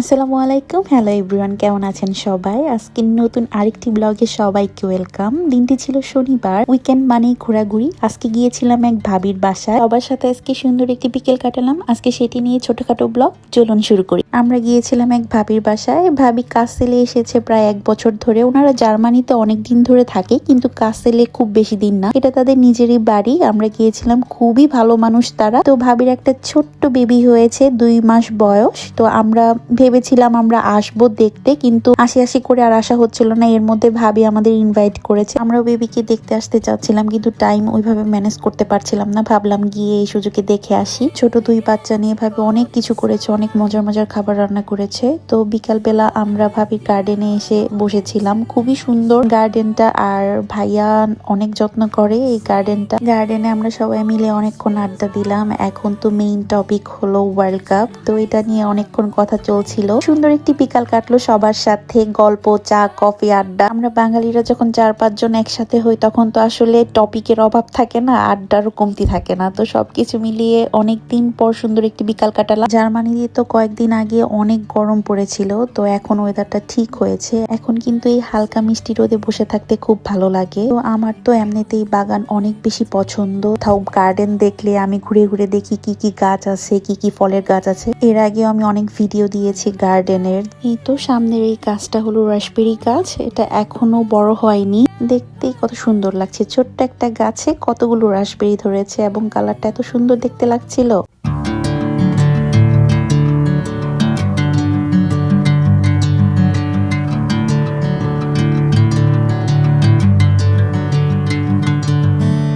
আসসালামু আলাইকুম, hello everyone, কেমন আছেন সবাই? আজকে নতুন আরেকটি ব্লগে সবাইকে ওয়েলকাম। দিনটি ছিল শনিবার, উইকেন্ড মানেই ঘোরাঘুরি। আজকে গিয়েছিলাম এক ভাবির বাসায়, সবার সাথে আজকে সুন্দর একটি বিকেল কাটালাম। আজকে সেটি নিয়ে ছোটখাটো ব্লগ চলুন শুরু করি। আমরা গিয়েছিলাম এক ভাবির বাসায়। ভাবি কাসেলে এসেছে প্রায় 1 বছর ধরে। ওনারা জার্মানিতে অনেক দিন ধরে থাকে, কিন্তু কাসেলে খুব বেশি দিন না, এটা তাদের নিজেরই বাড়ি। আমরা গিয়েছিলাম, খুবই ভালো মানুষ তারা। তো ভাবির একটা ছোট্ট বেবি হয়েছে, 2 মাস বয়স। তো আমরা ভেবেছিলাম আমরা আসবো দেখতে, কিন্তু আসি করে আর আসা হচ্ছিল না। এর মধ্যে ভাবি আমাদের ইনভাইট করেছে, আমরাও বেবিকে দেখতে আসতে চাচ্ছিলাম, কিন্তু টাইম ওইভাবে ম্যানেজ করতে পারছিলাম না। ভাবলাম গিয়ে এই সুযোগে দেখে আসি। ছোট 2 বাচ্চা নিয়ে ভাবি অনেক কিছু করেছে, অনেক মজার মজার খাবার রান্না করেছে। তো বিকাল বেলা আমরা ভাবির গার্ডেনে এসে বসেছিলাম। খুবই সুন্দর গার্ডেনটা, আর ভাইয়া অনেক যত্ন করে এই গার্ডেনটা। গার্ডেনে আমরা সবাই মিলে অনেকক্ষণ আড্ডা দিলাম। এখন তো মেইন টপিক হলো ওয়ার্ল্ড কাপ, তো এটা নিয়ে অনেকক্ষণ কথা চলছিল। সুন্দর একটি বিকাল কাটলো সবার সাথে, গল্প, চা, কফি, আড্ডা। আমরা বাঙালিরা যখন 4-5 জন একসাথে হই, তখন তো আসলে টপিকের অভাব থাকে না, আড্ডারও কমতি থাকে না। তো সবকিছু মিলিয়ে অনেকদিন পর সুন্দর একটি বিকাল কাটালাম। জার্মানিতে তো কয়েকদিন আগে অনেক গরম পড়েছিল, তো এখন ওয়েদারটা ঠিক হয়েছে। এখন কিন্তু এই হালকা মিষ্টি রোদে বসে থাকতে খুব ভালো লাগে। তো আমার তো এমনিতেই বাগান অনেক বেশি পছন্দ। তাও গার্ডেন দেখলে আমি ঘুরে ঘুরে দেখি কি কি গাছ আছে, কি কি ফলের গাছ আছে। এর আগেও আমি অনেক ভিডিও দিয়েছি গার্ডেনের। এই তো সামনের এই গাছটা হলো রাসবেরি গাছ, এটা এখনো বড় হয়নি। দেখতেই কত সুন্দর লাগছে, ছোট্ট একটা গাছে কতগুলো রাসবেরি ধরেছে, এবং কালারটা এত সুন্দর দেখতে লাগছিল।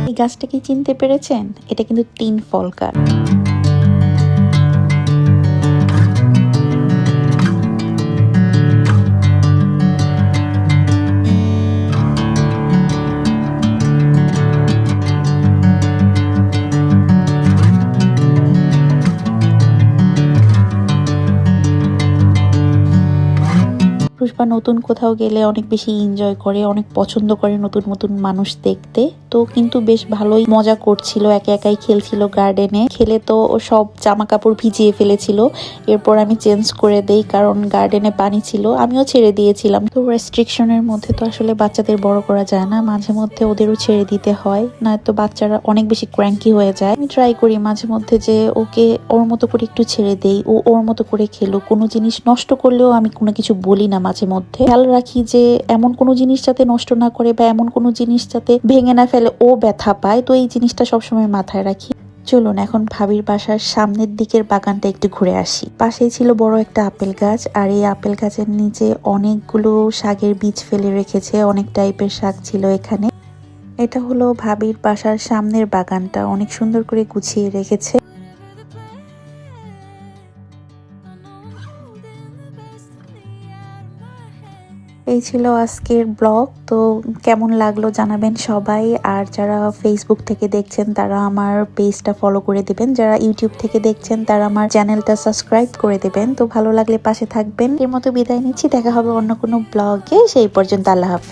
এই গাছটা কি চিনতে পেরেছেন? এটা কিন্তু 3 ফল গাছ। পুষ্পা নতুন কোথাও গেলে অনেক বেশি এনজয় করে, অনেক পছন্দ করে নতুন নতুন মানুষ দেখতে। তো কিন্তু বেশ ভালোই মজা করছিল, একাই খেলছিল গার্ডেনে। খেলে তো ও সব জামা কাপড় ভিজিয়ে ফেলেছিল। এরপর আমি চেঞ্জ করে দেই, কারণ গার্ডেনে পানি ছিল, আমিও ছেড়ে দিয়েছিলাম। তো রেস্ট্রিকশনের মধ্যে তো আসলে বাচ্চাদের বড় করা যায় না, মাঝে মধ্যে ওদেরও ছেড়ে দিতে হয়, নয়তো বাচ্চারা অনেক বেশি ক্র্যাঙ্কি হয়ে যায়। আমি ট্রাই করি মাঝে মধ্যে যে ওকে ওর মতো করে একটু ছেড়ে দেই, ও ওর মতো করে খেলো। কোনো জিনিস নষ্ট করলেও আমি কোনো কিছু বলি না, মাঝে মধ্যে খেয়াল রাখি যে এমন কোনো জিনিস যাতে নষ্ট না করে, বা এমন কোনো জিনিস যাতে ভেঙে না ফেলে ও ব্যথা পায়। তো এই জিনিসটা সবসময় মাথায় রাখি। চলুন এখন ভাবির বাসার সামনের দিকের বাগানটা একটু ঘুরে আসি। পাশেই ছিল বড় একটা আপেল গাছ, আর এই আপেল গাছের নিচে অনেকগুলো শাকের বীজ ফেলে রেখেছে, অনেক টাইপের শাক ছিল এখানে। এটা হলো ভাবির বাসার সামনের বাগানটা, অনেক সুন্দর করে গুছিয়ে রেখেছে। এই ছিল আজকের ব্লগ। তো কেমন লাগলো জানাবেন সবাই। আর যারা ফেসবুক থেকে দেখছেন তারা আমার পেজটা ফলো করে দিবেন, যারা ইউটিউব থেকে দেখছেন তারা আমার চ্যানেলটা সাবস্ক্রাইব করে দিবেন। তো ভালো লাগলে পাশে থাকবেন। এর মতো বিদায় নিচ্ছি, দেখা হবে অন্য কোনো ব্লগে। সেই পর্যন্ত আল্লাহ হাফেজ।